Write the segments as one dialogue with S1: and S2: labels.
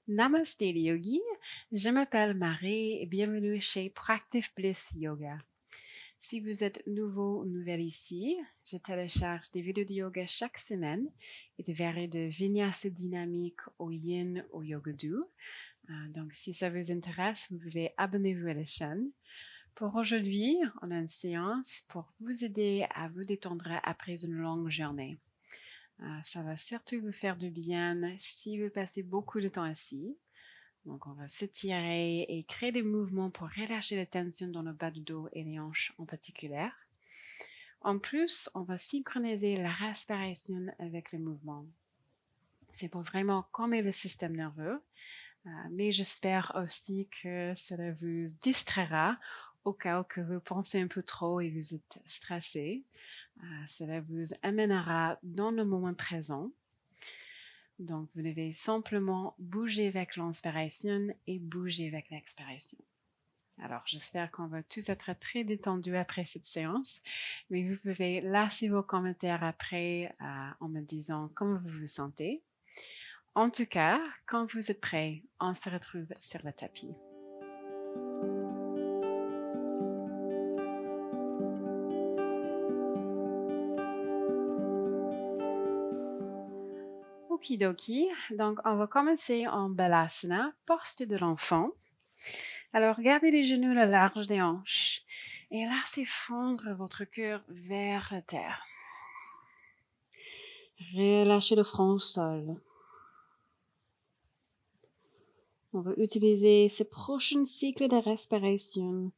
S1: Namaste les yogis, je m'appelle Marie et bienvenue chez Practice Bliss Yoga. Si vous êtes nouveau ou nouvelle ici, je télécharge des vidéos de yoga chaque semaine et de verrai de vinyasa dynamique au yin au yoga doux. Donc si ça vous intéresse, vous pouvez abonner-vous à la chaîne. Pour aujourd'hui, on a une séance pour vous aider à vous détendre après une longue journée. Ça va surtout vous faire du bien si vous passez beaucoup de temps assis. Donc, on va s'étirer et créer des mouvements pour relâcher la tension dans le bas du dos et les hanches en particulier. En plus, on va synchroniser la respiration avec le mouvement. C'est pour vraiment calmer le système nerveux, mais j'espère aussi que cela vous distraira au cas où que vous pensez un peu trop et vous êtes stressé. Cela vous amènera dans le moment présent. Donc, vous devez simplement bouger avec l'inspiration et bouger avec l'expiration. Alors, j'espère qu'on va tous être très détendus après cette séance, mais vous pouvez laisser vos commentaires après en me disant comment vous vous sentez. En tout cas, quand vous êtes prêts, on se retrouve sur le tapis. Okidoki, donc on va commencer en Balasana, posture de l'enfant. Alors, gardez les genoux le large des hanches et laissez fondre votre cœur vers la terre. Relâchez le front au sol. On va utiliser ce prochain cycle de respiration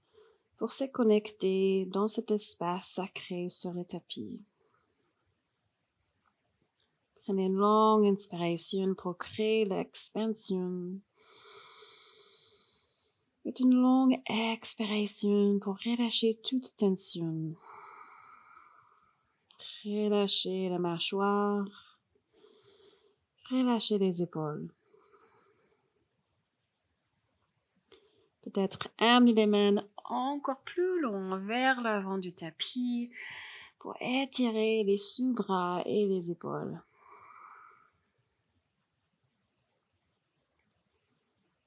S1: pour se connecter dans cet espace sacré sur le tapis. Prenez une longue inspiration pour créer l'expansion. Et une longue expiration pour relâcher toute tension. Relâchez la mâchoire. Relâchez les épaules. Peut-être amener les mains encore plus loin vers l'avant du tapis pour étirer les sous-bras et les épaules.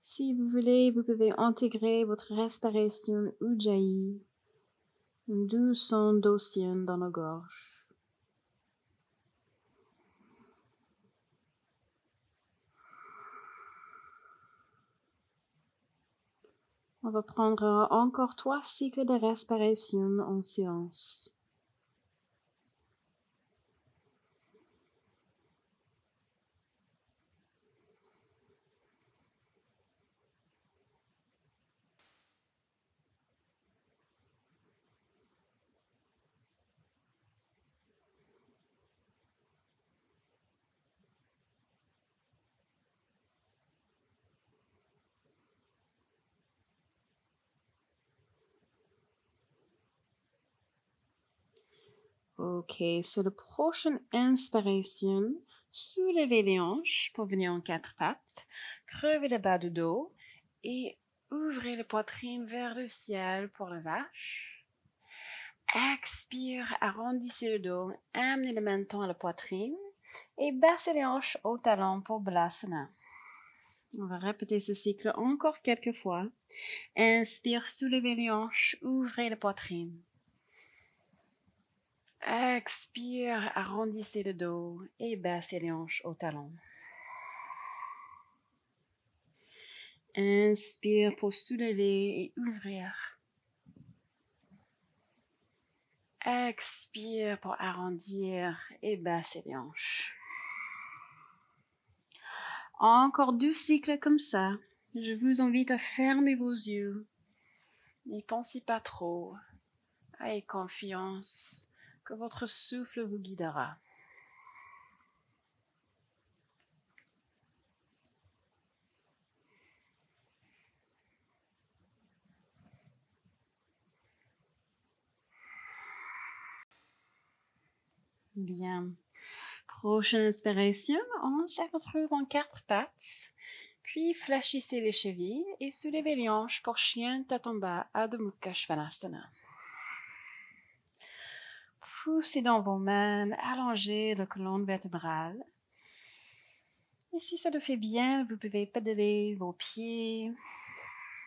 S1: Si vous voulez, vous pouvez intégrer votre respiration Ujjayi, une douce son d'océan dans la gorge. On va prendre encore 3 cycles de respiration en séance. Ok, sur la prochaine inspiration, soulevez les hanches pour venir en 4 pattes, crevez le bas du dos et ouvrez la poitrine vers le ciel pour la vache. Expire, arrondissez le dos, amenez le menton à la poitrine et baissez les hanches au talon pour Balasana. On va répéter ce cycle encore quelques fois. Inspire, soulevez les hanches, ouvrez la poitrine. Expire, arrondissez le dos et baissez les hanches au talon. Inspire pour soulever et ouvrir. Expire pour arrondir et baisser les hanches. Encore 2 cycles comme ça. Je vous invite à fermer vos yeux. N'y pensez pas trop. Ayez confiance que votre souffle vous guidera. Bien. Prochaine inspiration, on se retrouve en 4 pattes. Puis fléchissez les chevilles et soulevez les hanches pour chien tête en bas, Adho Mukha Svanasana. Poussez dans vos mains, allongez la colonne vertébrale. Et si ça le fait bien, vous pouvez pédaler vos pieds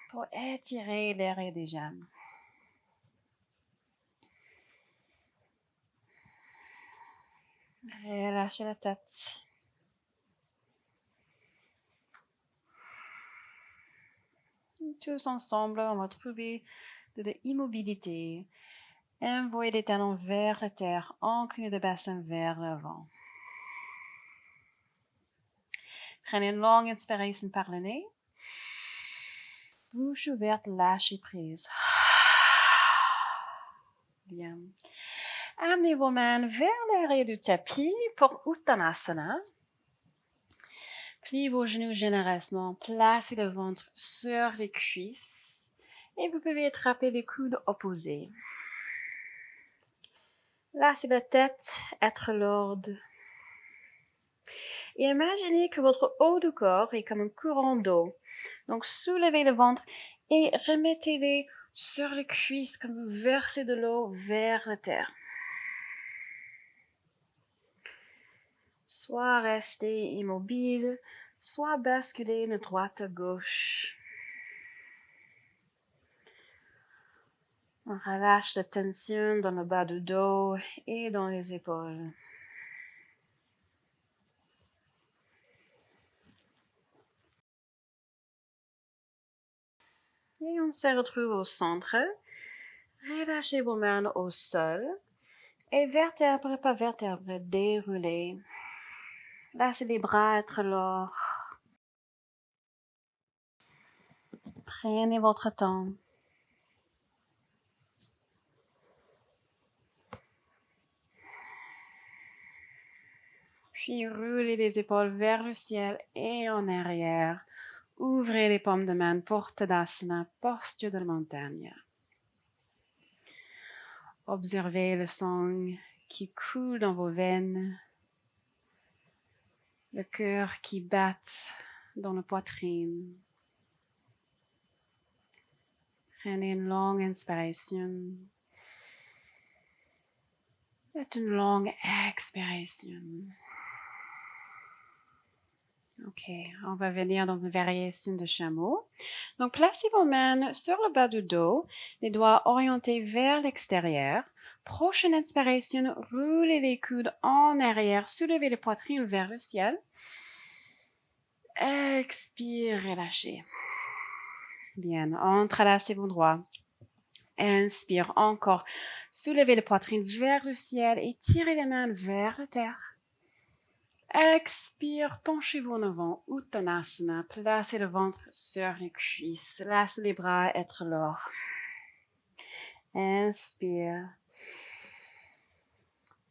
S1: pour étirer l'arrière des jambes. Relâchez la tête. Tous ensemble, on va trouver de l'immobilité. Envoyez les talons vers la terre, inclinez le bassin vers l'avant. Prenez une longue inspiration par le nez. Bouche ouverte, lâchez prise. Bien. Amenez vos mains vers l'arrière du tapis pour Uttanasana. Pliez vos genoux généreusement, placez le ventre sur les cuisses et vous pouvez attraper les coudes opposés. Laissez la tête être lourde. Et imaginez que votre haut du corps est comme un courant d'eau. Donc soulevez le ventre et remettez-les sur les cuisses comme vous versez de l'eau vers la terre. Soit restez immobile, soit basculez de droite à gauche. On relâche la tension dans le bas du dos et dans les épaules. Et on se retrouve au centre. Relâchez vos mains au sol et vertèbre par vertèbre, déroulez. Laissez les bras être lourds. Prenez votre temps. Puis roulez les épaules vers le ciel et en arrière. Ouvrez les paumes de main pour Tadasana, posture de la montagne. Observez le sang qui coule dans vos veines, le cœur qui bat dans la poitrine. Prenez une longue inspiration et une longue expiration. Ok, on va venir dans une variation de chameau. Donc, placez vos mains sur le bas du dos, les doigts orientés vers l'extérieur. Prochaine inspiration, roulez les coudes en arrière, soulevez la poitrine vers le ciel. Expire, relâchez. Bien, entrelacez vos doigts. Inspire encore, soulevez la poitrine vers le ciel et tirez les mains vers la terre. Expire, penchez-vous en avant, Uttanasana, placez le ventre sur les cuisses, laissez les bras être lourds. Inspire.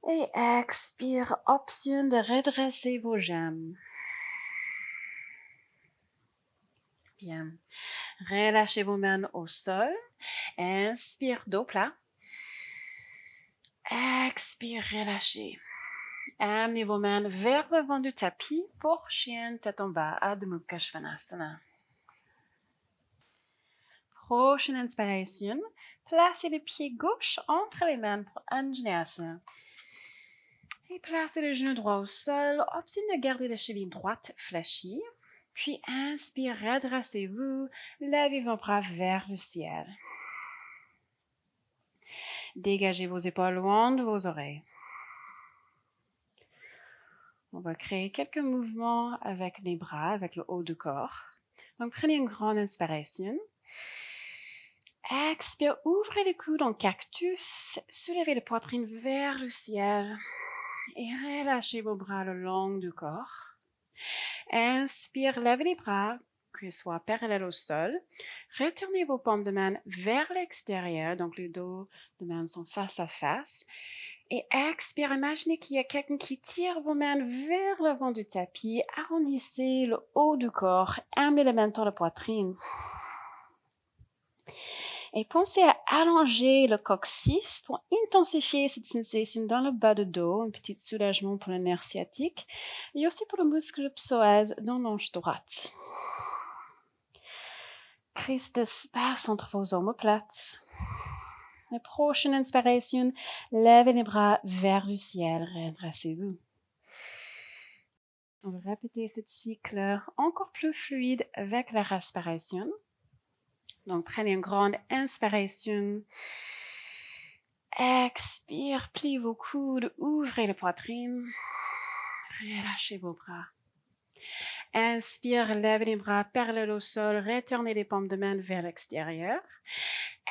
S1: Et expire, option de redresser vos jambes. Bien. Relâchez vos mains au sol. Inspire, dos plat. Expire, relâchez. Amenez vos mains vers l'avant du tapis pour chien tête en bas, Adho Mukha Svanasana. Prochaine inspiration, placez le pied gauche entre les mains pour Anjaneyasana. Et placez le genou droit au sol, option de garder la cheville droite fléchie. Puis inspire, redressez-vous, levez vos bras vers le ciel. Dégagez vos épaules loin de vos oreilles. On va créer quelques mouvements avec les bras, avec le haut du corps. Donc, prenez une grande inspiration. Expire, ouvrez le coude en cactus, soulevez la poitrine vers le ciel et relâchez vos bras le long du corps. Inspire, levez les bras, qu'ils soient parallèles au sol. Retournez vos paumes de main vers l'extérieur, donc les dos de main sont face à face. Et expire, imaginez qu'il y a quelqu'un qui tire vos mains vers l'avant du tapis. Arrondissez le haut du corps, amenez les mains dans la poitrine. Et pensez à allonger le coccyx pour intensifier cette sensation dans le bas du dos, un petit soulagement pour le nerf sciatique et aussi pour le muscle psoas dans l'hanche droite. Prise d'espace entre vos omoplates. La prochaine inspiration, levez les bras vers le ciel, redressez-vous. On va répéter ce cycle encore plus fluide avec la respiration. Donc, prenez une grande inspiration. Expire, pliez vos coudes, ouvrez la poitrine. Relâchez vos bras. Inspire, levez les bras parallèles au sol, retournez les paumes de main vers l'extérieur.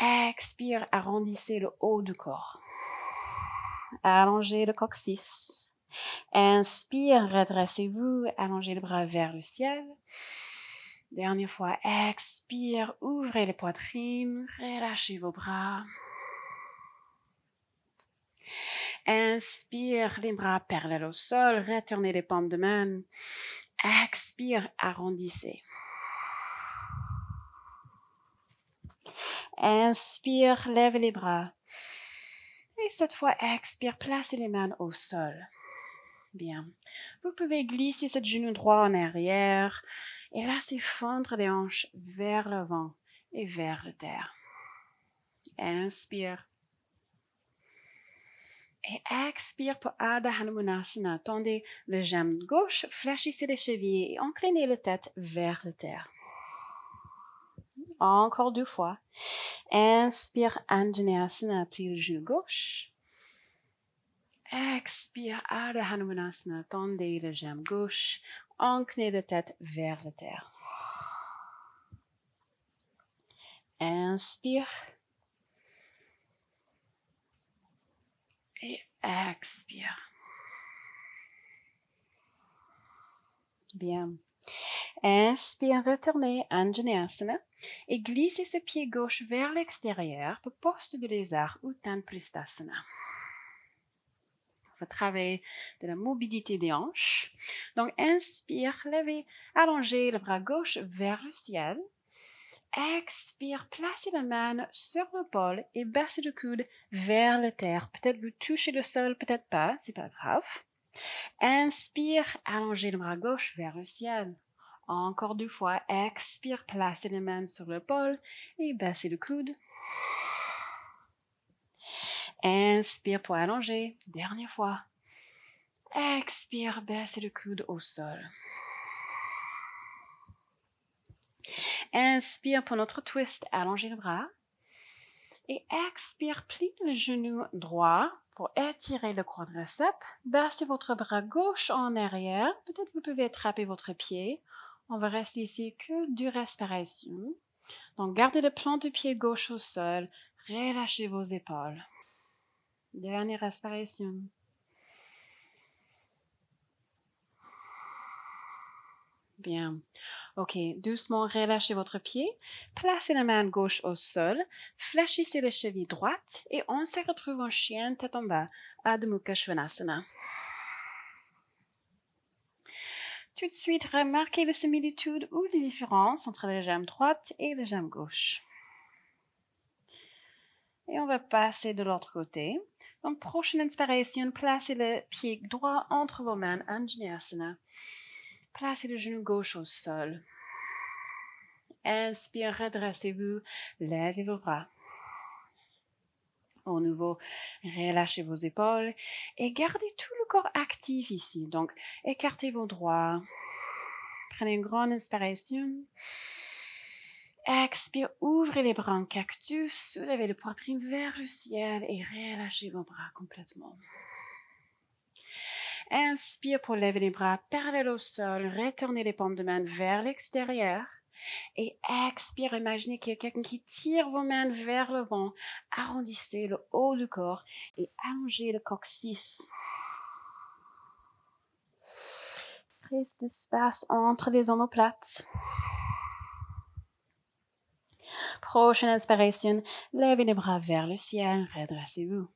S1: Expire, arrondissez le haut du corps. Allongez le coccyx. Inspire, redressez-vous, allongez les bras vers le ciel. Dernière fois, expire, ouvrez les poitrines, relâchez vos bras. Inspire, les bras parallèles au sol, retournez les paumes de main. Expire, arrondissez. Inspire, lève les bras. Et cette fois, expire, placez les mains au sol. Bien. Vous pouvez glisser ce genou droit en arrière et laissez fondre les hanches vers l'avant et vers la terre. Inspire. Et expire pour Ardha Hanumanasana. Tendez le jambe gauche, fléchissez les chevilles et inclinez la tête vers la terre. Encore 2 fois. Inspire, Anjaneyasana, pliez le genou gauche. Expire, Ardha Hanumanasana, tendez le jambe gauche, inclinez la tête vers la terre. Inspire. Et expire. Bien. Inspire, retournez Anjaneyasana et glissez ce pied gauche vers l'extérieur pour posture de lézard ou Uttanapristhasana. On va travailler de la mobilité des hanches. Donc, inspire, levez, allongez le bras gauche vers le ciel. Expire, placez la main sur l'épaule et baissez le coude vers la terre. Peut-être vous touchez le sol, peut-être pas, c'est pas grave. Inspire, allongez le bras gauche vers le ciel. Encore 2 fois. Expire, placez les mains sur l'épaule et baissez le coude. Inspire pour allonger. Dernière fois. Expire, baissez le coude au sol. Inspire pour notre twist, allongez le bras. Et expire, pliez le genou droit pour étirer le quadriceps. Baissez votre bras gauche en arrière. Peut-être vous pouvez attraper votre pied. On va rester ici que 2 respirations. Donc, gardez le plan du pied gauche au sol. Relâchez vos épaules. Dernière respiration. Bien. Ok, doucement relâchez votre pied. Placez la main gauche au sol. Fléchissez les chevilles droites et on se retrouve en chien tête en bas. Adho Mukha Svanasana. Tout de suite, remarquez les similitudes ou les différences entre la jambe droite et la jambe gauche. Et on va passer de l'autre côté. Donc, prochaine inspiration, placez le pied droit entre vos mains, Anjaneyasana. Placez le genou gauche au sol. Inspire, redressez-vous, levez vos bras. Au nouveau, relâchez vos épaules et gardez tout le corps actif ici. Donc, écartez vos doigts. Prenez une grande inspiration. Expire, ouvrez les bras en cactus, soulevez la poitrine vers le ciel et relâchez vos bras complètement. Inspire pour lever les bras parallèles au sol, retournez les paumes de main vers l'extérieur. Et expire, imaginez qu'il y a quelqu'un qui tire vos mains vers le vent. Arrondissez le haut du corps et allongez le coccyx. Prise d'espace entre les omoplates. Prochaine inspiration, levez les bras vers le ciel, redressez-vous.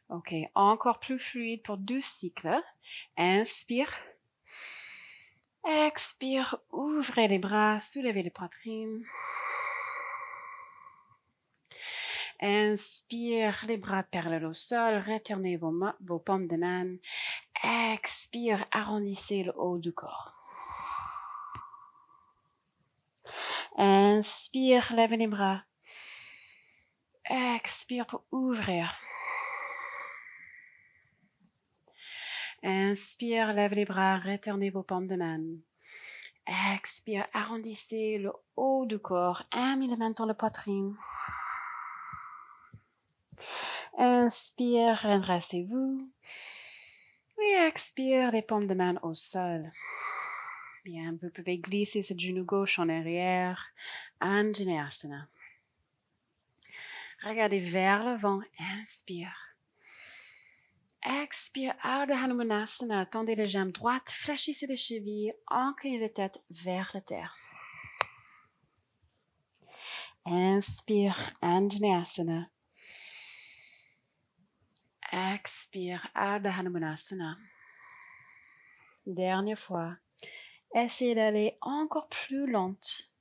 S1: Ok, encore plus fluide pour 2 cycles. Inspire. Expire, ouvrez les bras, soulevez les poitrines. Inspire, les bras parallèles au sol, retournez vos paumes de main. Expire, arrondissez le haut du corps. Inspire, levez les bras. Expire pour ouvrir. Inspire, lève les bras, retournez vos paumes de main. Expire, arrondissez le haut du corps, amenez les mains dans la poitrine. Inspire, redressez-vous. Et expire, les paumes de main au sol. Bien, vous pouvez glisser ce genou gauche en arrière. Anjaneyasana. Regardez vers l'avant. Inspire. Expire, Ardha Hanumanasana. Tendez les jambes droites, fléchissez les chevilles, inclinez la tête vers la terre. Inspire, Anjaneyasana. Expire, Ardha Hanumanasana. Dernière fois. Essayez d'aller encore plus lente.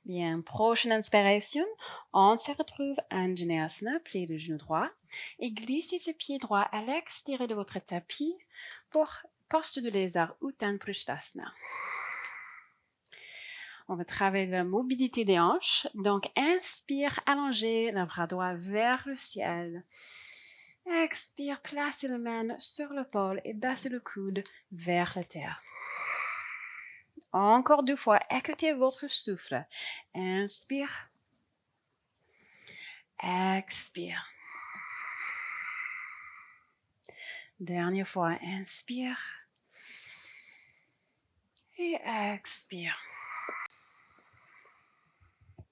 S1: Bien, prochaine inspiration, on se retrouve Anjaneyasana, plie le genou droit et glissez ce pied droit à l'extérieur de votre tapis pour posture de lézard Uttan Prishtasana. On va travailler la mobilité des hanches, donc inspire, allongez le bras droit vers le ciel. Expire, placez la main sur l'épaule et baissez le coude vers la terre. Encore 2 fois, écoutez votre souffle. Inspire. Expire. Dernière fois, inspire. Et expire.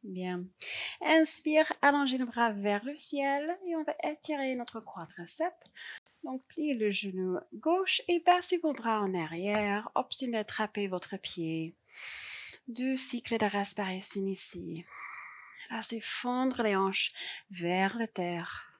S1: Bien. Inspire, allongez le bras vers le ciel et on va étirer notre quadriceps. Donc, pliez le genou gauche et passez vos bras en arrière. Option d'attraper votre pied. 2 cycles de respiration ici. Laissez fondre les hanches vers la terre.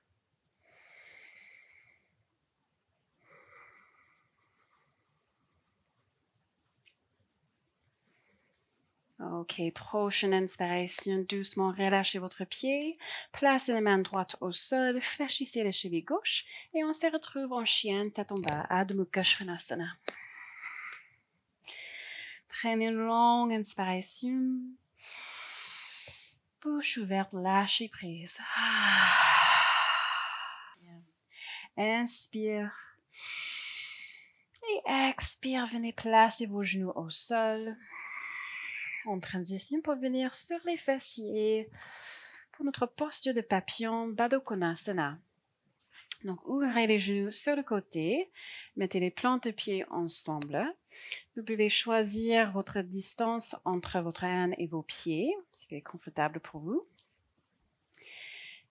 S1: Ok, prochaine inspiration, doucement relâchez votre pied, placez la main droite au sol, fléchissez le cheville gauche et on se retrouve en chien tête en bas, Adho Mukha Svanasana. Prenez une longue inspiration, bouche ouverte, lâchez prise. Inspire et expire, venez placer vos genoux au sol. En transition pour venir sur les fessiers pour notre posture de papillon, Baddha Konasana. Donc, ouvrez les genoux sur le côté, mettez les plantes de pied ensemble. Vous pouvez choisir votre distance entre votre hanne et vos pieds, ce qui est confortable pour vous.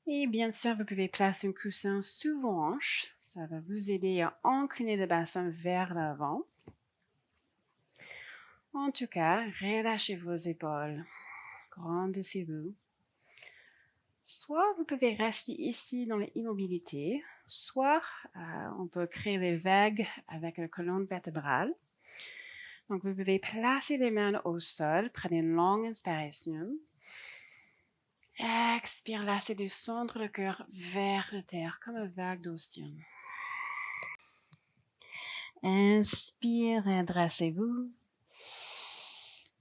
S1: Et bien sûr, vous pouvez placer un coussin sous vos hanches. Ça va vous aider à incliner le bassin vers l'avant. En tout cas, relâchez vos épaules. Grandissez-vous. Soit vous pouvez rester ici dans l'immobilité, soit on peut créer des vagues avec la colonne vertébrale. Donc, vous pouvez placer les mains au sol, prenez une longue inspiration. Expire, laissez descendre le cœur vers la terre comme une vague d'océan. Inspire, redressez-vous.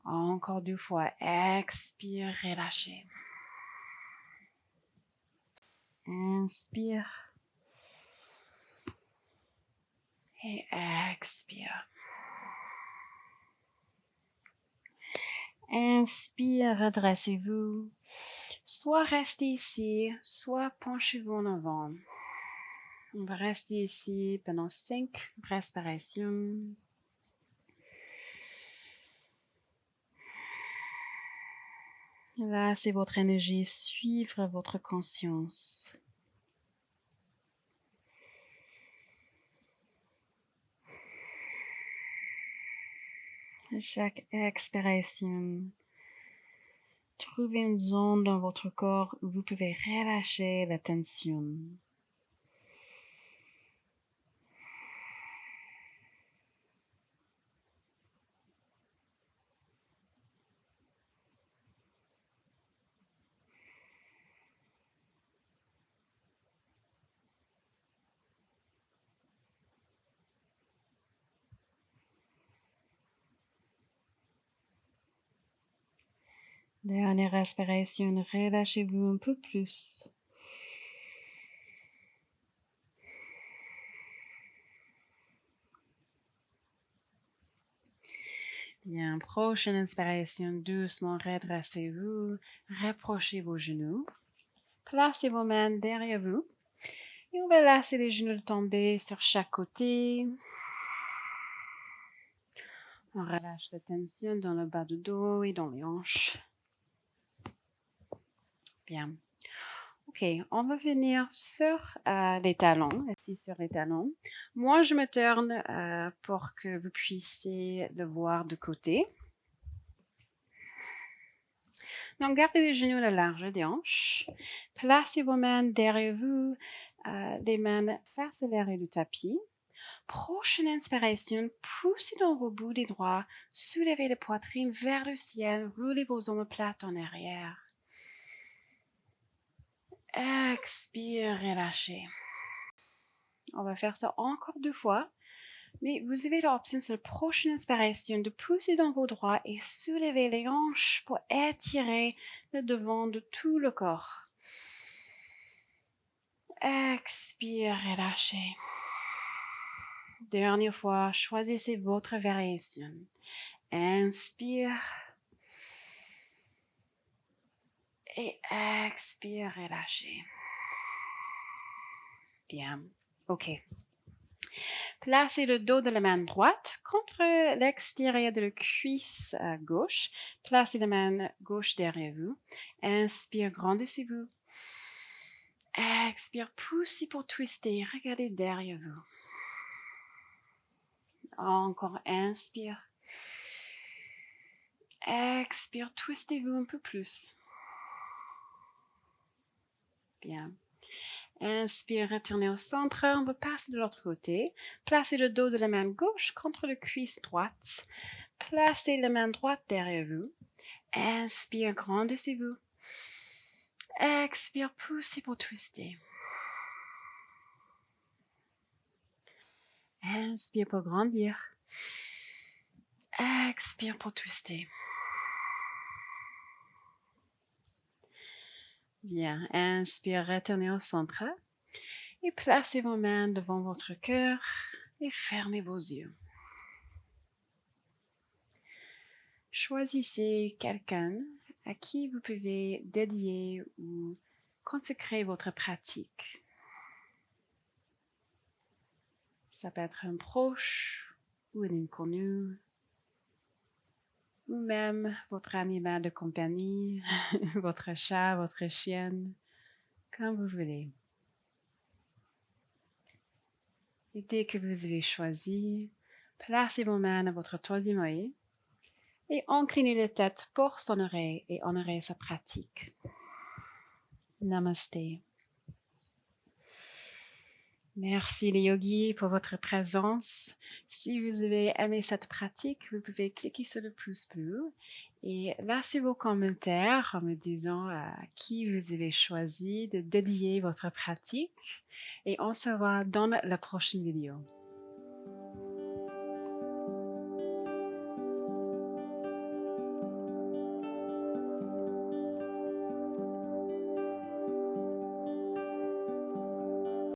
S1: Encore 2 fois, expire, relâchez. Inspire. Et expire. Inspire, redressez-vous. Soit restez ici, soit penchez-vous en avant. On va rester ici pendant 5 respirations. Laissez votre énergie suivre votre conscience. À chaque expiration, trouvez une zone dans votre corps où vous pouvez relâcher la tension. Dernière respiration, relâchez-vous un peu plus. Bien, prochaine inspiration, doucement redressez-vous, rapprochez vos genoux, placez vos mains derrière vous et on va laisser les genoux tomber sur chaque côté. On relâche la tension dans le bas du dos et dans les hanches. Bien. Ok, on va venir sur les talons, assis sur les talons. Moi, je me tourne pour que vous puissiez le voir de côté. Donc, gardez les genoux à la large des hanches. Placez vos mains derrière vous, les mains face à l'arrière du tapis. Prochaine inspiration, poussez dans vos bouts des doigts, soulevez la poitrine vers le ciel, roulez vos omoplates en arrière. Expire, relâchez. On va faire ça encore 2 fois. Mais vous avez l'option sur la prochaine inspiration de pousser dans vos doigts et soulever les hanches pour étirer le devant de tout le corps. Expire, relâchez. Dernière fois, choisissez votre variation. Inspire. Et expire, relâchez. Bien, ok. Placez le dos de la main droite contre l'extérieur de la cuisse gauche. Placez la main gauche derrière vous. Inspire, grandissez-vous. Expire, poussez pour twister. Regardez derrière vous. Encore, inspire. Expire, twistez-vous un peu plus. Bien. Inspire, retournez au centre. On va passer de l'autre côté. Placez le dos de la main gauche contre la cuisse droite. Placez la main droite derrière vous. Inspire, grandissez-vous. Expire, poussez pour twister. Inspire pour grandir. Expire pour twister. Bien, inspire, retournez au centre. Et placez vos mains devant votre cœur et fermez vos yeux. Choisissez quelqu'un à qui vous pouvez dédier ou consacrer votre pratique. Ça peut être un proche ou un inconnu, ou même votre animal de compagnie, votre chat, votre chienne, comme vous voulez. Et dès que vous avez choisi, placez vos mains à votre troisième œil et inclinez la tête pour s'honorer et honorer sa pratique. Namaste. Merci les yogis pour votre présence. Si vous avez aimé cette pratique, vous pouvez cliquer sur le pouce bleu et laissez vos commentaires en me disant à qui vous avez choisi de dédier votre pratique. Et on se voit dans la prochaine vidéo.